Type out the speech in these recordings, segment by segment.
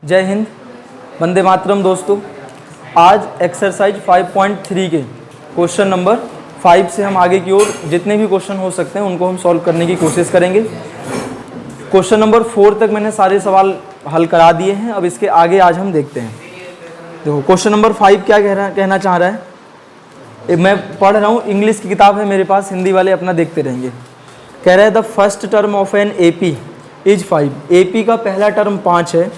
जय हिंद, वंदे मातरम। दोस्तों, आज एक्सरसाइज 5.3 के क्वेश्चन नंबर 5 से हम आगे की ओर जितने भी क्वेश्चन हो सकते हैं उनको हम सॉल्व करने की कोशिश करेंगे। क्वेश्चन नंबर 4 तक मैंने सारे सवाल हल करा दिए हैं। अब इसके आगे आज हम देखते हैं। देखो क्वेश्चन नंबर 5 क्या कहना चाह रहा है। मैं पढ़ रहा हूँ, इंग्लिश की किताब है मेरे पास, हिंदी वाले अपना देखते रहेंगे। कह रहा है the first term of an AP is 5। AP का पहला टर्म 5 है।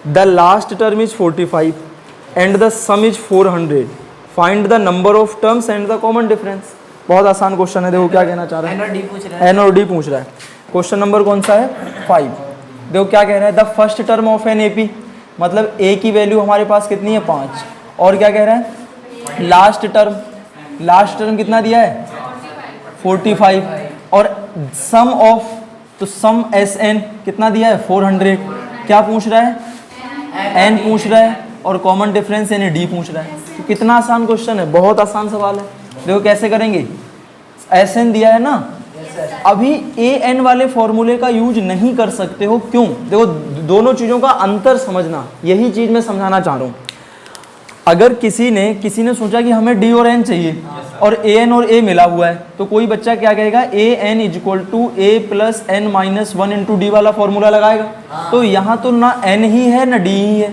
The last term is 45 and the some is 400। Find the number of terms and the common difference. बहुत आसान क्वेश्चन है। देखो क्या कहना चाह रहा है, एन और डी पूछ रहा है। क्वेश्चन नंबर कौन सा है? 5। देखो क्या कह रहा है, the first term of an AP, मतलब ए की वैल्यू हमारे पास कितनी है? 5। और क्या कह रहा है? लास्ट टर्म कितना दिया है? 45। और सम ऑफ, तो सम एस एन कितना दिया है? 400। क्या पूछ रहा है? एन पूछ रहा है। और कॉमन डिफरेंस यानी डी पूछ रहा है। तो कितना आसान क्वेश्चन है, बहुत आसान सवाल है। देखो कैसे करेंगे। एस एन दिया है ना, अभी ए एन वाले फॉर्मूले का यूज नहीं कर सकते हो। क्यों? देखो दोनों चीज़ों का अंतर समझना, यही चीज़ मैं समझाना चाह रहा हूँ। अगर किसी ने सोचा कि हमें डी और एन चाहिए और ए एन और ए मिला हुआ है, तो कोई बच्चा क्या कहेगा? A N is equal to A plus N minus 1 into D वाला फॉर्मूला लगाएगा। तो यहाँ तो ना एन ही है ना डी ही है।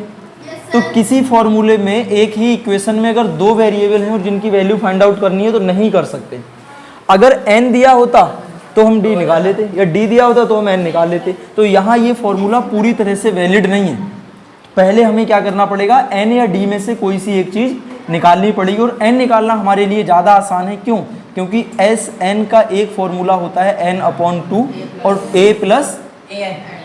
तो किसी फॉर्मूले में, एक ही इक्वेशन में अगर दो वेरिएबल हैं और जिनकी वैल्यू फाइंड आउट करनी है तो नहीं कर सकते। अगर एन दिया होता तो हम डी निकाल लेते, या डी दिया होता तो हम एन निकाल लेते। तो यहाँ ये फॉर्मूला पूरी तरह से वैलिड नहीं है। पहले हमें क्या करना पड़ेगा? एन या डी में से कोई सी एक चीज़ निकालनी पड़ेगी। और एन निकालना हमारे लिए ज़्यादा आसान है। क्यों? क्योंकि एस एन का एक फॉर्मूला होता है एन अपॉन 2 और ए प्लस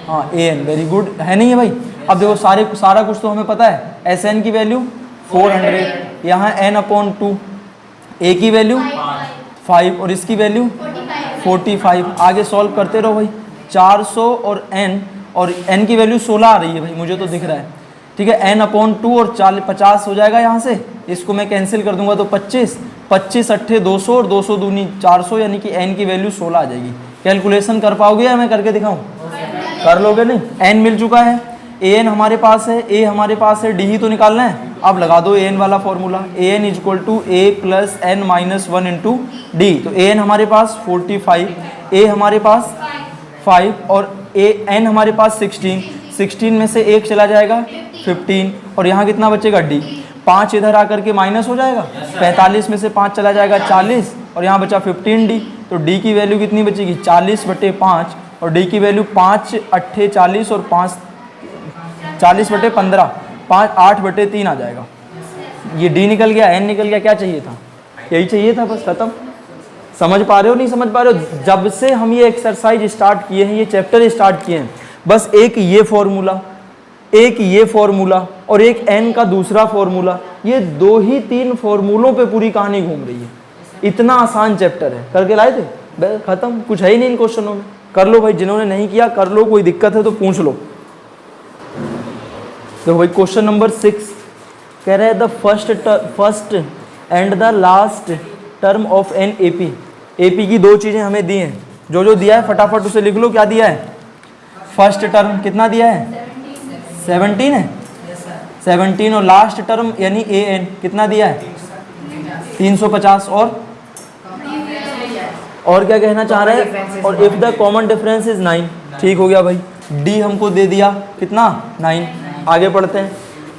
हाँ ए एन। वेरी गुड, है नहीं है भाई? अब देखो सारा कुछ तो हमें पता है। एस एन की वैल्यू 400, यहाँ एन अपॉन 2, ए की वैल्यू 5 और इसकी वैल्यू 45। आगे सॉल्व करते रहो भाई। 400 और एन की वैल्यू 16 आ रही है भाई, मुझे तो दिख रहा है। ठीक है, एन अपॉन 2 और 50 हो जाएगा यहाँ से। इसको मैं कैंसिल कर दूंगा तो 25 अट्ठे 200 और 200 दूनी 400, यानी कि एन की वैल्यू 16 आ जाएगी। कैलकुलेशन कर पाओगे या मैं करके दिखाऊं? कर लोगे नहीं? एन मिल चुका है, ए एन हमारे पास है, ए हमारे पास है, डी ही तो निकालना है। अब लगा दो ए एन वाला formula. A N is equal to A plus N minus 1 into d. तो ए एन हमारे पास 45, ए हमारे पास 5 और एन हमारे पास 16 में से एक चला जाएगा 15 और यहाँ कितना बचेगा? डी। 5 इधर आकर के माइनस हो जाएगा, 45 में से 5 चला जाएगा 40 और यहाँ बचा 15 डी। तो डी की वैल्यू कितनी बचेगी? 40/5 और डी की वैल्यू 5 अट्ठे 40 और 5 40/15, 8/3 आ जाएगा। ये डी निकल गया, एन निकल गया। क्या चाहिए था? यही चाहिए था, बस खत्म। समझ पा रहे हो नहीं समझ पा रहे हो? जब से हम ये एक्सरसाइज स्टार्ट किए हैं, ये चैप्टर स्टार्ट किए हैं, बस एक ये फॉर्मूला और एक एन का दूसरा फॉर्मूला, ये 2 ही 3 फॉर्मूलों पे पूरी कहानी घूम रही है। इतना आसान चैप्टर है। करके लाए थे, बस खत्म। कुछ है ही नहीं इन क्वेश्चनों में। कर लो भाई, जिन्होंने नहीं किया कर लो, कोई दिक्कत है तो पूछ लो। देखो भाई क्वेश्चन नंबर 6 कह रहे हैं the first and the last term of an AP. AP की 2 चीज़ें हमें दी हैं। जो दिया है फटाफट उसे लिख लो। क्या दिया है? फर्स्ट टर्म कितना दिया है? 17 है, 17 और लास्ट टर्म यानी ए एन कितना दिया है? 350 और क्या कहना चाह रहे हैं? और if the common difference is 9। ठीक हो गया भाई। डी हमको दे दिया कितना? 9। आगे पढ़ते हैं।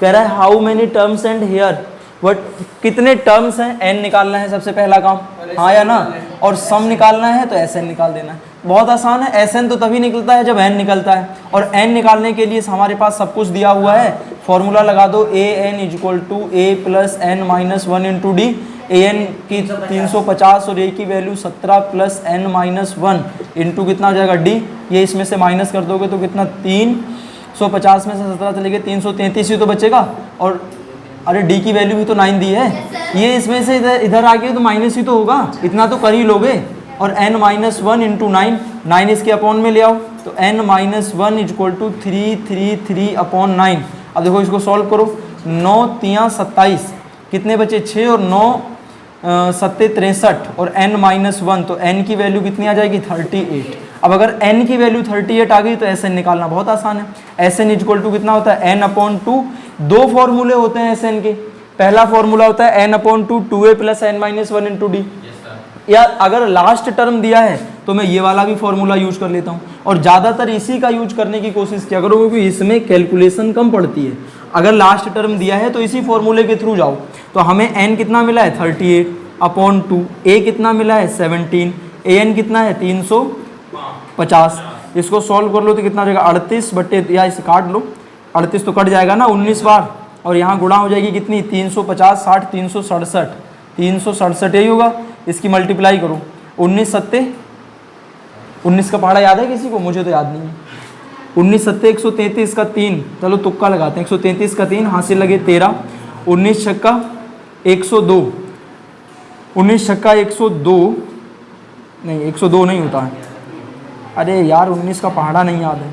कह रहा है how many terms and here what, कितने टर्म्स हैं? एन निकालना है सबसे पहला काम, हाँ या ना? और सम निकालना है तो एस एन निकाल देना है। बहुत आसान है। एस एन तो तभी निकलता है जब एन निकलता है, और एन निकालने के लिए हमारे पास सब कुछ दिया हुआ है। फॉर्मूला लगा दो, A N is equal to A plus N minus 1 into D. A N की 350 और ए की value 17 plus N minus 1 into कितना हो जाएगा? डी। ये इसमें से माइनस कर दोगे तो कितना? 350 में से 17 चलेगा 333 ही तो बचेगा। और अरे डी की वैल्यू भी तो 9 दी है, ये इसमें से इधर आ गई तो माइनस ही तो होगा। इतना तो कर ही लोगे। और n माइनस 1 इंटू 9 इसके अपॉन में ले आओ तो n minus 1 is equal to 333/9। अब देखो इसको सॉल्व करो। 9 3 27, कितने बचे? 6 और 9 7 63 और n माइनस 1, तो n की वैल्यू कितनी आ जाएगी? 38। अब अगर n की वैल्यू 38 आ गई तो Sn निकालना बहुत आसान है। Sn इक्वल टू कितना होता है, n/2। दो फॉर्मूले होते हैं Sn के। पहला फॉर्मूला होता है n/2 2a + n-1 × d, या अगर लास्ट टर्म दिया है तो मैं ये वाला भी फॉर्मूला यूज कर लेता हूँ, और ज़्यादातर इसी का यूज करने की कोशिश किया करो क्योंकि इसमें कैलकुलेशन कम पड़ती है। अगर लास्ट टर्म दिया है तो इसी फॉर्मूले के थ्रू जाओ। तो हमें n कितना मिला है 38/2, a कितना मिला है 17, an कितना है 350। इसको सॉल्व कर लो तो कितना हो जाएगा 38 बट्टे, या इसे काट लो, 38 तो कट जाएगा ना 19 बार, और यहाँ गुणा हो जाएगी कितनी 350 60 367, 367 यही होगा। इसकी मल्टीप्लाई करो 19 सत्ते 19 का पहाड़ा याद है किसी को? मुझे तो याद नहीं है। 19 सत्ते 133 का 3, चलो तुक्का लगाते हैं, 133 का 3 हासिल लगे 13, 19 छक्का 102, 19 छक्का 102 नहीं 102 नहीं होता है, अरे यार 19 का पहाड़ा नहीं याद है,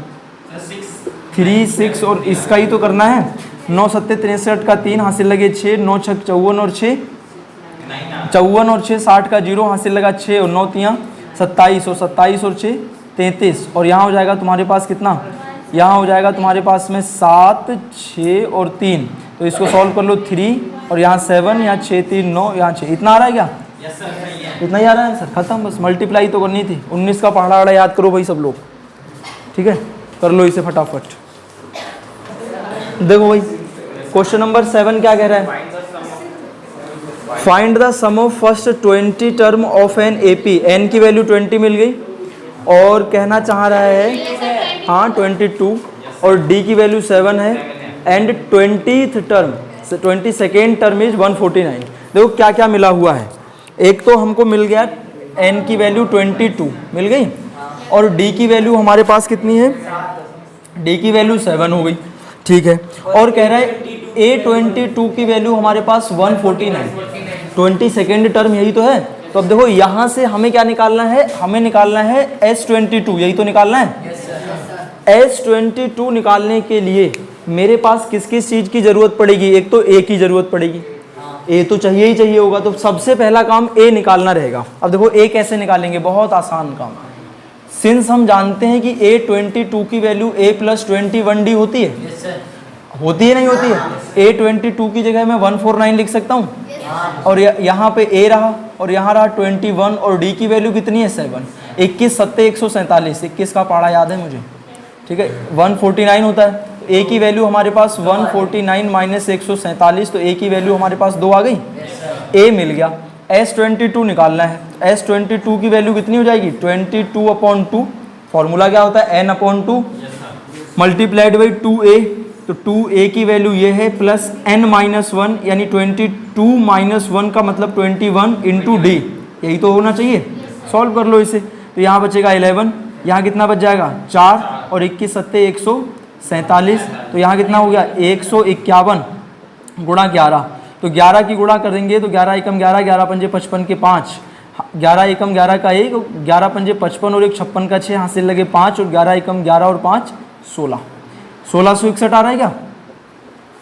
3 6 और इसका ही तो करना है। 9 सत्ते 63 का 3 हासिल लगे 6, 9 छक 54 और 6 54 और 6 60 का 0 हासिल लगा 6 और 9 3 27 और 27 और 6 33, और यहाँ हो जाएगा तुम्हारे पास कितना, यहाँ हो जाएगा तुम्हारे पास में 7 6 और 3, तो इसको सॉल्व कर लो 3 और यहाँ 7, यहाँ 6 3 9, यहाँ 6, इतना आ रहा है क्या? इतना ही आ रहा है आंसर, खत्म, बस मल्टीप्लाई तो करनी थी। 19 का पहाड़ा वहाड़ा याद करो भाई सब लोग, ठीक है, कर लो इसे फटाफट। देखो भाई क्वेश्चन नंबर 7 क्या कह रहा है, find the sum of first 20 term of an AP. N की वैल्यू 20 मिल गई और कहना चाह रहा है हाँ 22, और डी की वैल्यू 7 है, and 20th term 22nd term is 149। देखो क्या क्या मिला हुआ है, एक तो हमको मिल गया एन की वैल्यू 22 मिल गई, और डी की वैल्यू हमारे पास कितनी है, डी की वैल्यू 7 हो गई, ठीक है, और कह रहा है A22 की वैल्यू हमारे पास 149, 22nd टर्म यही तो है। तो अब देखो यहाँ से हमें क्या निकालना है, हमें निकालना है S22, यही तो निकालना है। S22 निकालने के लिए मेरे पास किस किस चीज़ की ज़रूरत पड़ेगी, एक तो A की ज़रूरत पड़ेगी, A तो चाहिए ही चाहिए होगा, तो सबसे पहला काम A निकालना रहेगा। अब देखो A कैसे निकालेंगे, बहुत आसान काम, सिंस हम जानते हैं कि A22 की वैल्यू A + 21D होती है, होती है नहीं होती है, A22 की जगह मैं 149 लिख सकता हूँ, और यहाँ पे A रहा और यहाँ रहा 21, और D की वैल्यू कितनी है 7, 21 सत्ते 147, 21 का पहाड़ा याद है मुझे, ठीक है, 149 होता है, A की वैल्यू हमारे पास 149 - 147, तो A की वैल्यू हमारे पास 2 आ गई, A मिल गया। S22 निकालना है, S22 की वैल्यू कितनी हो जाएगी 22/2, फॉर्मूला क्या होता है n/2 मल्टीप्लाइड बाई 2a, तो 2a की वैल्यू ये है प्लस n-1, यानी 22 - 1 का मतलब 21 × d, यही तो होना चाहिए। सॉल्व कर लो इसे, तो यहाँ बचेगा 11, यहाँ कितना बच जाएगा 4 और 21 सत्ते 147, तो यहाँ कितना हो गया 151 गुणा 11, तो 11 की गुणा करेंगे तो 11 एकम 11, 11 पंजे 55 के 5, 11 एकम 11 का 1, 11 पंजे 55 और 1 56 का 6 हासिल लगे 5, और 11 एकम 11 और 5 16, 1661 आ रहा है क्या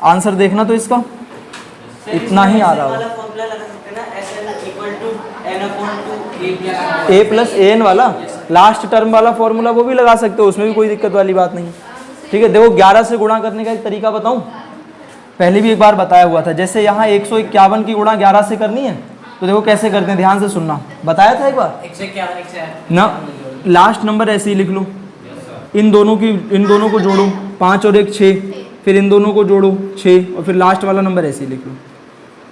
आंसर, देखना तो इसका इतना ही आ रहा होगा, A + an वाला लास्ट टर्म वाला फॉर्मूला वो भी लगा सकते हो, उसमें भी कोई दिक्कत वाली बात नहीं, ठीक है। देखो 11 से गुणा करने का एक तरीका बताऊं, पहले भी एक बार बताया हुआ था, जैसे यहाँ 151 की गुणा 11 से करनी है, तो देखो कैसे करते हैं, ध्यान से सुनना, बताया था एक बार ना, लास्ट नंबर ऐसे ही लिख लो, इन दोनों को जोड़ो 5 और 1 6, फिर इन दोनों को जोड़ो 6, और फिर लास्ट वाला नंबर ऐसे ही लिख लो,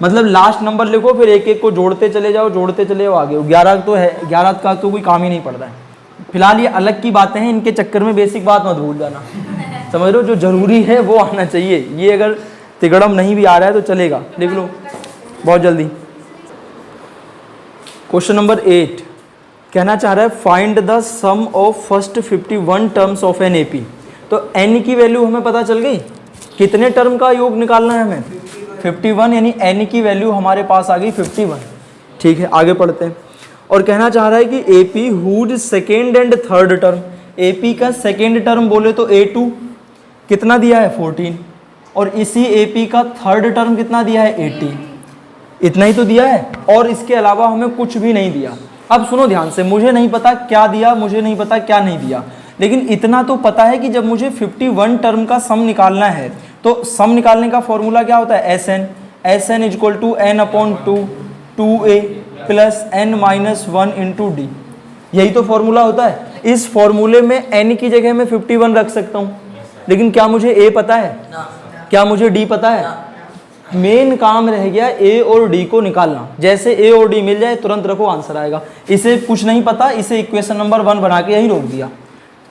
मतलब लास्ट नंबर लिखो फिर एक एक को जोड़ते चले जाओ आगे। 11 तो है, 11 का तो कोई काम ही नहीं पड़ता है। फिलहाल ये अलग की बातें हैं, इनके चक्कर में बेसिक बात मत भूल जाना, समझ लो, जो जरूरी है वो आना चाहिए, ये अगर तिगड़म नहीं भी आ रहा है तो चलेगा, लिख लो बहुत जल्दी। क्वेश्चन नंबर 8 कहना चाह रहा है find the sum of first 51 terms of an AP. तो एन की वैल्यू हमें पता चल गई, कितने टर्म का योग निकालना है हमें 51, यानी एन की वैल्यू हमारे पास आ गई 51, ठीक है, आगे पढ़ते हैं। और कहना चाह रहा है कि AP hood second and third term, AP का सेकेंड टर्म बोले तो A2 कितना दिया है 14, और इसी एपी का थर्ड टर्म कितना दिया है 80, इतना ही तो दिया है, और इसके अलावा हमें कुछ भी नहीं दिया। अब सुनो ध्यान से, मुझे नहीं पता क्या दिया, मुझे नहीं पता क्या नहीं दिया, लेकिन इतना तो पता है कि जब मुझे 51 टर्म का सम निकालना है तो सम निकालने का फॉर्मूला क्या होता है, S n equal to n upon two 2a plus N minus 1 into d, यही तो फॉर्मूला होता है। इस फॉर्मूले में n की जगह मैं 51 रख सकता हूँ, लेकिन क्या मुझे a पता है, क्या मुझे d पता है? मेन काम रह गया a और d को निकालना। जैसे a और d मिल जाए तुरंत रखो, आंसर आएगा। इसे कुछ नहीं पता, इसे इक्वेशन नंबर 1 बना के यहीं रोक दिया।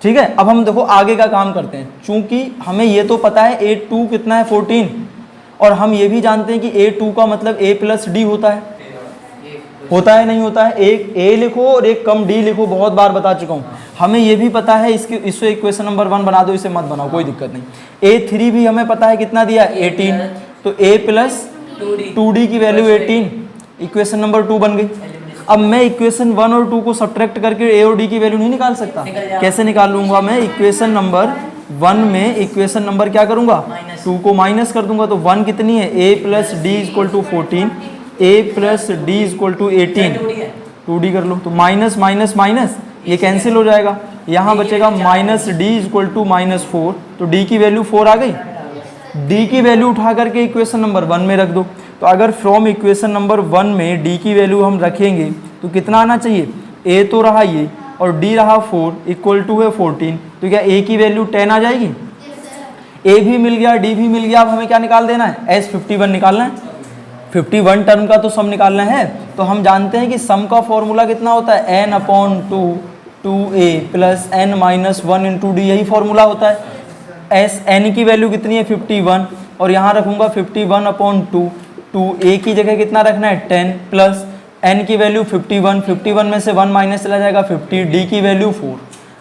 ठीक है, अब हम देखो आगे का काम करते हैं। चूंकि हमें ये तो पता है a2 कितना है 14, और हम ये भी जानते हैं कि a2 का मतलब a प्लस d होता है, नहीं होता है? एक a लिखो और एक कम d लिखो, बहुत बार बता चुका हूँ। हमें ये भी पता है, इससे इक्वेशन नंबर 1 बना दो, इसे मत बनाओ, कोई दिक्कत नहीं। a3 भी हमें पता है कितना दिया, 18, तो a प्लस 2d की वैल्यू 18, इक्वेशन नंबर 2 बन गई। अब मैं इक्वेशन 1 और 2 को सब्ट्रैक्ट करके a और d की वैल्यू नहीं निकाल सकता? कैसे निकाल लूंगा मैं? इक्वेशन नंबर 1 में इक्वेशन नंबर क्या करूंगा, 2 को माइनस कर दूंगा, तो 1 कितनी है, a plus d equal to 14, a plus d equal to 18, 2d कर लो, तो माइनस माइनस माइनस ये कैंसिल हो जाएगा, यहाँ बचेगा माइनस डी इक्वल टू -4, तो d की वैल्यू 4 आ गई। d की वैल्यू उठा करके इक्वेशन नंबर 1 में रख दो। तो अगर फ्रॉम इक्वेशन नंबर 1 में d की वैल्यू हम रखेंगे तो कितना आना चाहिए, a तो रहा ये और d रहा 4 इक्वल टू है 14, तो क्या a की वैल्यू 10 आ जाएगी? a भी मिल गया, d भी मिल गया। अब हमें क्या निकाल देना है, S51 निकालना है। 51 टर्म का तो सम निकालना है, तो हम जानते हैं कि सम का फॉर्मूला कितना होता है, n upon 2a plus n minus 1 into d, यही फॉर्मूला होता है। n की वैल्यू कितनी है 51, और यहाँ रखूंगा 51 अपॉन 2a की जगह कितना रखना है 10 प्लस n की वैल्यू 51 में से 1 माइनस चला जाएगा 50, d की वैल्यू 4।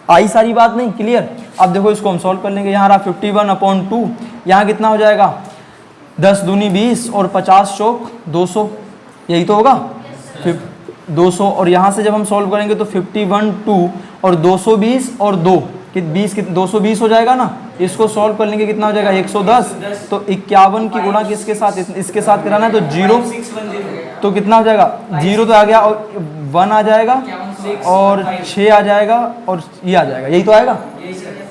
आई सारी बात नहीं, क्लियर? अब देखो इसको हम सॉल्व कर लेंगे। यहाँ रहा 51 अपॉन 2, यहाँ कितना हो जाएगा 10 दूनी 20 और 50 चौक 200, यही तो होगा 200। और यहाँ से जब हम सॉल्व करेंगे तो 51 2 और 220 और 2 कि 220 हो जाएगा ना। इसको सॉल्व कर लेंगे कितना हो जाएगा 110, तो 51 की गुणा किसके साथ, इसके साथ कराना है, तो 0, तो कितना हो जाएगा 0 तो आ गया, और 1 आ जाएगा और 6 आ जाएगा और ये आ जाएगा, यही तो आएगा।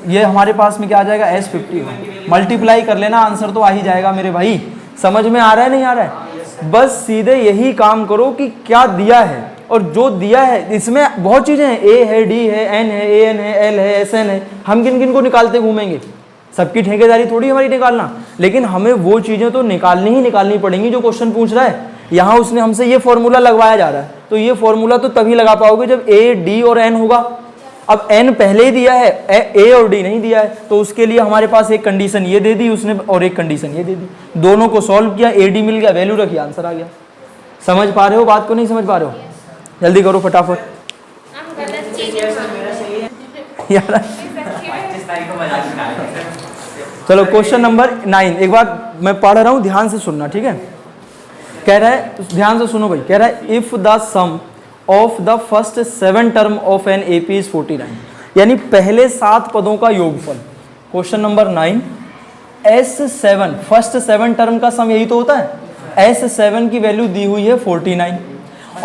ये हमारे पास में क्या आ जाएगा S51। मल्टीप्लाई कर लेना, आंसर तो आ ही जाएगा मेरे भाई। समझ में आ रहा है नहीं आ रहा है? बस सीधे यही काम करो कि क्या दिया है, और जो दिया है इसमें बहुत चीजें हैं, a है, d है, n है, an है, l है, sn है। हम किन किन को निकालते घूमेंगे, सबकी ठेकेदारी थोड़ी हमारी निकालना, लेकिन हमें वो चीजें तो निकालनी पड़ेंगी जो क्वेश्चन पूछ रहा है। यहाँ उसने हमसे ये फॉर्मूला लगवाया जा रहा है, तो ये फॉर्मूला तो तभी लगा पाओगे जब a, d और n होगा। अब n पहले ही दिया है, a और d नहीं दिया है, तो उसके लिए हमारे पास एक कंडीशन ये दे दी उसने और एक कंडीशन ये दे दी। दोनों को सॉल्व किया, a, d मिल गया, वैल्यू रखी, आंसर आ गया। समझ पा रहे हो बात को, नहीं समझ पा रहे हो? जल्दी करो फटाफट यार। चलो क्वेश्चन नंबर 9, एक बार मैं पढ़ रहा हूँ, ध्यान से सुनना, ठीक है? कह रहा है, ध्यान से सुनो भाई, कह रहा है if the sum of the first 7 term of an AP is 49, यानी पहले 7 पदों का योगफल। Question number 9, S7 first 7 term का सम यही तो होता है। S7 की वैल्यू दी हुई है 49,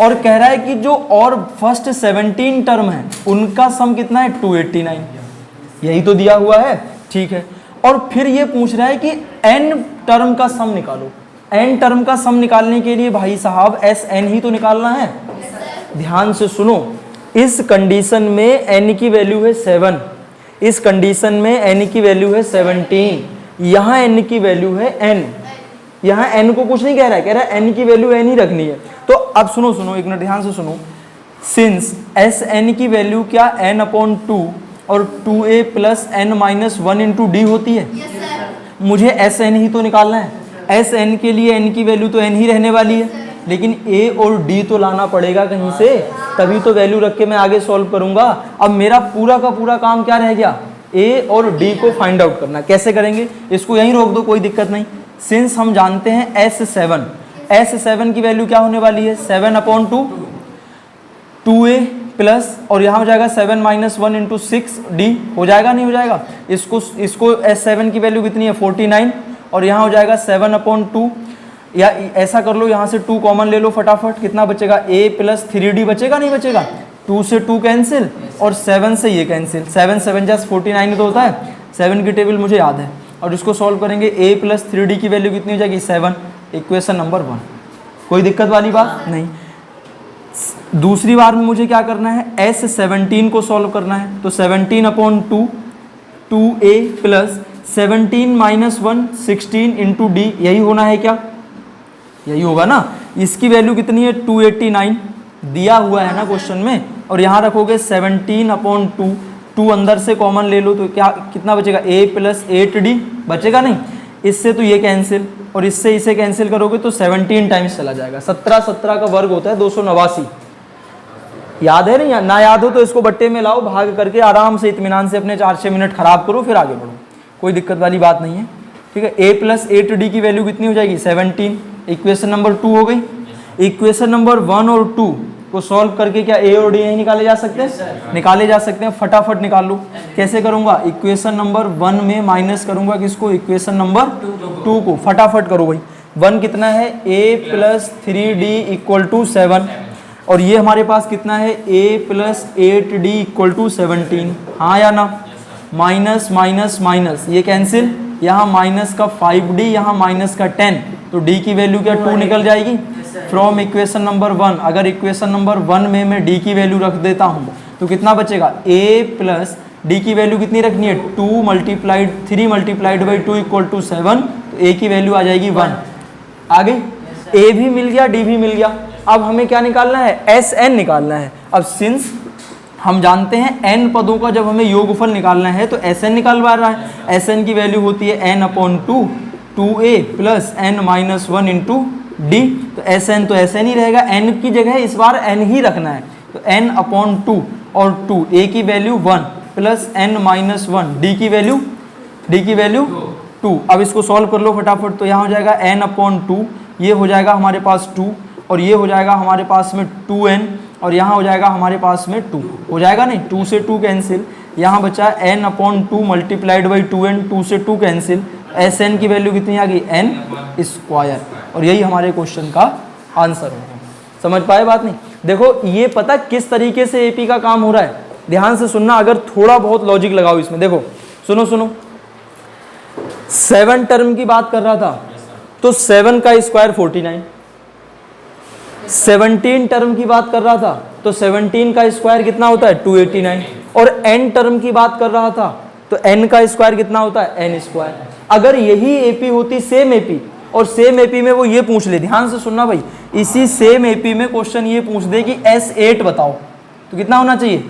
और कह रहा है कि जो और फर्स्ट 17 टर्म है उनका सम कितना है 289, यही तो दिया हुआ है, ठीक है? और फिर ये पूछ रहा है कि n टर्म का सम निकालो। n टर्म का सम निकालने के लिए भाई साहब Sn ही तो निकालना है। ध्यान से सुनो, इस कंडीशन में n की वैल्यू है 7, इस कंडीशन में n की वैल्यू है 17, यहाँ n की वैल्यू है n, यहाँ n को कुछ नहीं कह रहा है, कह रहा है n की वैल्यू n ही रखनी है। तो अब सुनो एक मिनट ध्यान से सुनो, सिंस Sn की वैल्यू क्या n अपॉन 2 और 2a plus n minus 1 into D होती है। मुझे Sn ही तो निकालना है, Sn के लिए n की वैल्यू तो n ही रहने वाली है, लेकिन a और d तो लाना पड़ेगा कहीं से, तभी तो वैल्यू रख के मैं आगे सॉल्व करूंगा। अब मेरा पूरा का पूरा काम क्या रह गया, a और d को फाइंड आउट करना। कैसे करेंगे, इसको यहीं रोक दो, कोई दिक्कत नहीं। सिंस हम जानते हैं S7 की वैल्यू क्या होने वाली है 7 अपॉन 2a प्लस, और यहाँ हो जाएगा 7 माइनस 1 इंटू 6d, हो जाएगा नहीं हो जाएगा? इसको S7 की वैल्यू कितनी है 49, और यहाँ हो जाएगा 7 अपॉन 2 या ऐसा कर लो, यहाँ से 2 कॉमन ले लो फटाफट, कितना बचेगा a प्लस 3d बचेगा, नहीं बचेगा? 2 से 2 कैंसिल और 7 से ये कैंसिल, 7 7 जस्ट 49 तो होता है, 7 की टेबल मुझे याद है। और इसको सॉल्व करेंगे, a प्लस 3d की वैल्यू कितनी हो जाएगी? 7, इक्वेशन नंबर 1। कोई दिक्कत वाली बात नहीं। दूसरी बार में मुझे क्या करना है? S17 को सॉल्व करना है, तो 17/2 2a plus 17 minus 1 16 into d, यही होना है क्या? यही होगा ना। इसकी वैल्यू कितनी है? 289 दिया हुआ है ना क्वेश्चन में। और यहाँ रखोगे 17/2, 2 अंदर से कॉमन ले लो तो क्या कितना बचेगा? a प्लस 8d बचेगा, नहीं? इससे तो ये कैंसिल और इससे इसे कैंसिल करोगे तो 17 टाइम्स चला जाएगा। 17 17 का वर्ग होता है 289। याद है नहीं? ना याद हो तो इसको बट्टे में लाओ, भाग करके आराम से इत्मीनान से अपने 4-6 मिनट खराब करो, फिर आगे बढ़ो, कोई दिक्कत वाली बात नहीं है। ठीक है, a प्लस 8d की वैल्यू कितनी हो जाएगी? 17। इक्वेशन नंबर 2 हो गई। इक्वेशन नंबर 1 और 2 को सॉल्व करके क्या a और d यही निकाले जा सकते हैं? निकाले जा सकते हैं, फटाफट निकाल लो। कैसे करूंगा? इक्वेशन नंबर 1 में माइनस करूंगा किसको? इक्वेशन नंबर 2 को। फटाफट करो भाई। 1 कितना है? a plus 3d equal to 7 और ये हमारे पास कितना है? a plus 8d equal to 17। हाँ या ना? माइनस माइनस माइनस ये कैंसिल, यहाँ माइनस का 5d, यहाँ माइनस का 10, तो d की वैल्यू क्या 2 निकल जाएगी फ्रॉम इक्वेशन नंबर 1। अगर इक्वेशन नंबर 1 में मैं d की वैल्यू रख देता हूँ तो कितना बचेगा? a प्लस d की वैल्यू कितनी रखनी है? 3 मल्टीप्लाइड बाई 2 इक्वल टू 7, तो a की वैल्यू आ जाएगी 1। आ गई? a भी मिल गया, d भी मिल गया। अब हमें क्या निकालना है? Sn निकालना है। अब सिंस हम जानते हैं n पदों का जब हमें योगफल निकालना है तो Sn निकालवा रहा है। Sn की वैल्यू होती है n/2 2a plus n minus 1 into d. तो Sn तो Sn ही रहेगा, n की जगह इस बार n ही रखना है, तो n/2 और 2 a की value 1 plus n minus 1 d की वैल्यू 2। अब इसको सॉल्व कर लो फटाफट, तो यहाँ हो जाएगा n/2, ये हो जाएगा हमारे पास 2 और ये हो जाएगा हमारे पास में 2n और यहाँ हो जाएगा हमारे पास में 2 हो जाएगा, नहीं? 2 से 2 कैंसिल, यहाँ बचा n/2 मल्टीप्लाइड बाई 2n, 2 से 2 कैंसिल, Sn की वैल्यू कितनी आ गई? n square. और यही हमारे क्वेश्चन का आंसर होगा। समझ पाए बात? नहीं? देखो ये पता किस तरीके से एपी का काम हो रहा है, ध्यान से सुनना, अगर थोड़ा बहुत लॉजिक लगाओ इसमें। देखो सुनो 7 टर्म की बात कर रहा था तो 7 का स्क्वायर 49, 17 टर्म की बात कर रहा था तो 17 का स्क्वायर कितना होता है? 289। और n टर्म की बात कर रहा था तो n का स्क्वायर कितना होता है? n square. अगर यही एपी होती, सेम एपी, और सेम एपी में वो ये पूछ ले, ध्यान से सुनना भाई, इसी सेम एपी में क्वेश्चन ये पूछ दे कि S8 बताओ, तो कितना होना चाहिए?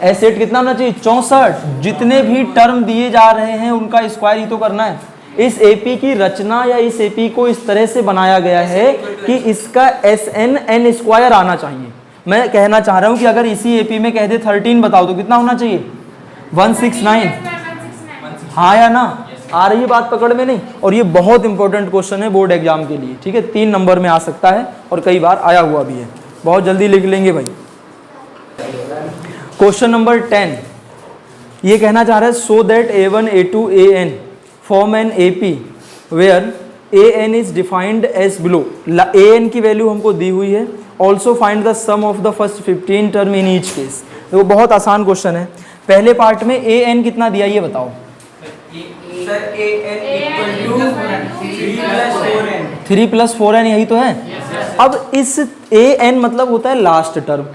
S8 कितना होना चाहिए? 64। जितने भी टर्म दिए जा रहे हैं उनका स्क्वायर ही तो करना है। इस एपी की रचना या इस एपी को इस तरह से बनाया गया है कि इसका Sn n स्क्वायर आना चाहिए। मैं कहना चाह रहा हूं कि अगर इसी एपी में कह दे 13 बताओ तो कितना होना चाहिए? 169। हाँ या ना? आ रही है बात पकड़ में? नहीं? और ये बहुत इंपॉर्टेंट क्वेश्चन है बोर्ड एग्जाम के लिए। ठीक है, 3 नंबर में आ सकता है और कई बार आया हुआ भी है। बहुत जल्दी लिख लेंगे भाई। क्वेश्चन नंबर 10 ये कहना चाह रहा है, so that a1 a2 an form an AP where an is defined as below. an की वैल्यू हमको दी हुई है। Also find the sum of the first 15 term in each case. वो बहुत आसान क्वेश्चन है। पहले पार्ट में an कितना दिया ये बताओ? 3 + 4n यही तो है। अब इस an मतलब होता है लास्ट टर्म,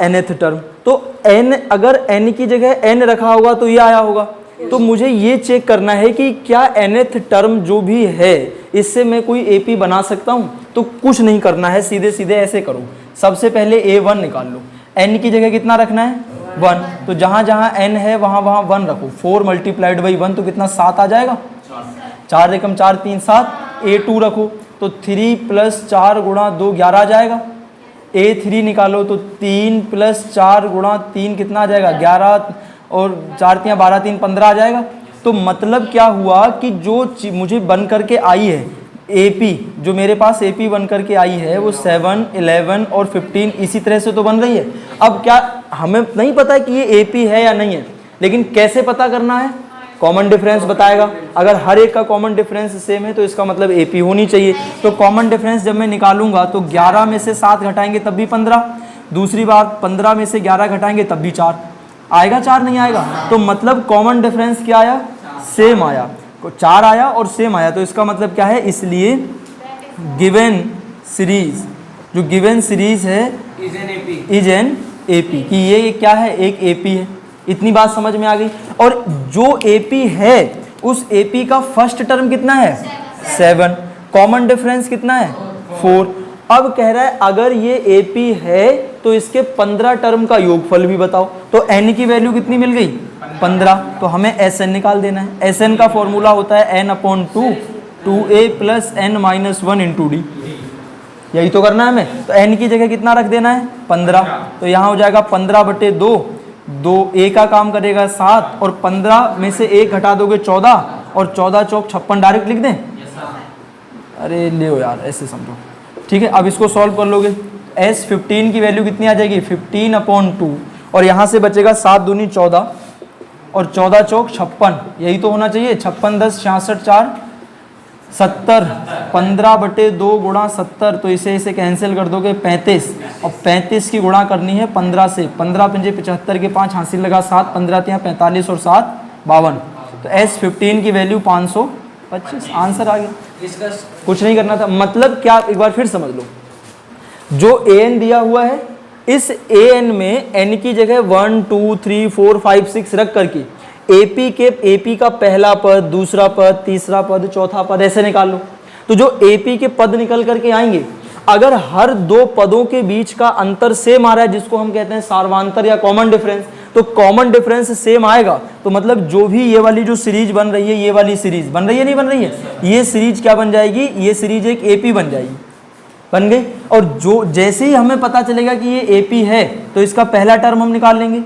nth टर्म, तो n अगर n की जगह n रखा होगा तो ये आया होगा। तो मुझे ये चेक करना है कि क्या nth टर्म जो भी है इससे मैं कोई AP बना सकता हूँ। तो कुछ नहीं करना है, सीधे सीधे ऐसे करो। सबसे पहले a1 निकाल लो। n की जगह कितना रखना है? 1। तो जहाँ जहाँ n है वहाँ वहाँ 1 रखो। 4 मल्टीप्लाइड बाई 1 तो कितना? 7 आ जाएगा। 4 एकम 4 3 7। a2 रखो तो 3 + 4 गुणा 2 11 आ जाएगा। a3 निकालो तो 3 + 4 गुणा 3 कितना आ जाएगा? 11 और 4 3 12 3 15 आ जाएगा। तो मतलब क्या हुआ कि जो मुझे बन करके आई है AP, जो मेरे पास AP बन करके आई है वो 7 11 और 15 इसी तरह से तो बन रही है। अब क्या हमें नहीं पता कि ये AP है या नहीं है, लेकिन कैसे पता करना है? कॉमन डिफरेंस बताएगा। अगर हर एक का कॉमन डिफरेंस सेम है तो इसका मतलब AP होनी चाहिए। तो कॉमन डिफरेंस जब मैं निकालूंगा तो 11 में से 7 घटाएंगे तब भी 15, दूसरी बात 15 में से 11 घटाएंगे तब भी 4 आएगा, 4 नहीं आएगा। तो मतलब कॉमन डिफरेंस क्या आया, सेम आया, 4 आया और सेम आया। तो इसका मतलब क्या है, इसलिए गिवन सीरीज, जो गिवन सीरीज है इज एन AP, कि ये क्या है, एक AP है। इतनी बात समझ में आ गई। और जो AP है उस AP का फर्स्ट टर्म कितना है, 7, कॉमन डिफरेंस कितना है, 4। अब कह रहा है अगर ये AP है तो इसके 15 टर्म का योगफल भी बताओ। तो n की वैल्यू कितनी मिल गई, 15। तो हमें Sn निकाल देना है। Sn का फॉर्मूला होता है n/2 2a + n - 1 × d। यही तो करना है हमें। तो n की जगह कितना रख देना है, 15। तो यहाँ हो जाएगा 15/2, 2 a का काम करेगा 7 और 15 में से 1 घटा दोगे 14 और 14 चौक 56 डायरेक्ट लिख दें। अरे ले यार, ऐसे समझो, ठीक है। अब इसको सॉल्व कर लोगे, S15 की वैल्यू कितनी आ जाएगी, 15/2 और यहाँ से बचेगा 7 दूनी 14 और 14 चौक 56, यही तो होना चाहिए। 56 10 66 4 70, 15/2 गुणा 70, तो इसे कैंसिल कर दोगे 35 और 35 की गुणा करनी है 15 से। 15 पंजे 75 के 5 हासिल लगा 7, 15 तियाँ 45 और 7 52। तो S15 की वैल्यू 525, आंसर आ गया। कुछ नहीं करना था। मतलब क्या, एक बार फिर समझ लो, जो an दिया हुआ है इस an में n की जगह 1 2 3 4 5 6 रख करके AP का पहला पद, दूसरा पद, तीसरा पद, चौथा पद ऐसे निकाल लो। तो जो AP के पद निकल करके आएंगे, अगर हर दो पदों के बीच का अंतर सेम आ रहा है जिसको हम कहते हैं सार्वांतर या कॉमन डिफरेंस, तो कॉमन डिफरेंस सेम आएगा तो मतलब जो भी ये वाली जो सीरीज बन रही है, ये वाली सीरीज बन रही है, नहीं बन रही है, ये सीरीज क्या बन जाएगी, ये सीरीज एक AP बन जाएगी, बन गई। और जो जैसे ही हमें पता चलेगा कि ये AP है तो इसका पहला टर्म हम निकाल लेंगे,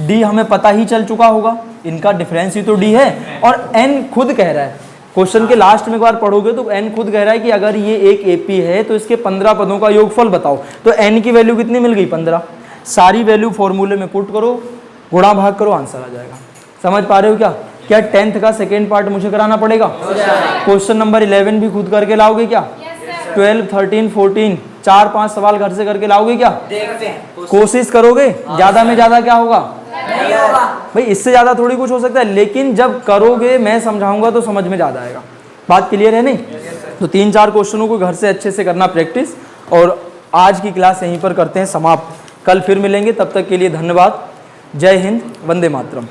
D हमें पता ही चल चुका होगा, इनका डिफरेंस ही तो D है। और n खुद कह रहा है, क्वेश्चन के लास्ट में एक बार पढ़ोगे तो n खुद कह रहा है कि अगर ये एक AP है तो इसके 15 पदों का योगफल बताओ। तो n की वैल्यू कितनी मिल गई, 15। सारी वैल्यू फॉर्मूले में पुट करो, गुणा भाग करो, आंसर आ जाएगा। समझ पा रहे हो क्या? क्या 10th का सेकेंड पार्ट मुझे कराना पड़ेगा? क्वेश्चन नंबर 11 भी खुद करके लाओगे क्या? 12 13 14 4-5 सवाल घर से करके लाओगे क्या? देखते हैं, कोशिश करोगे। ज्यादा में ज्यादा क्या होगा भाई, इससे ज्यादा थोड़ी कुछ हो सकता है, लेकिन जब करोगे मैं समझाऊंगा तो समझ में ज्यादा आएगा। बात क्लियर है नहीं? तो 3-4 क्वेश्चनों को घर से अच्छे से करना प्रैक्टिस। और आज की क्लास यहीं पर करते हैं समाप्त। कल फिर मिलेंगे, तब तक के लिए धन्यवाद। जय हिंद, वंदे मातरम।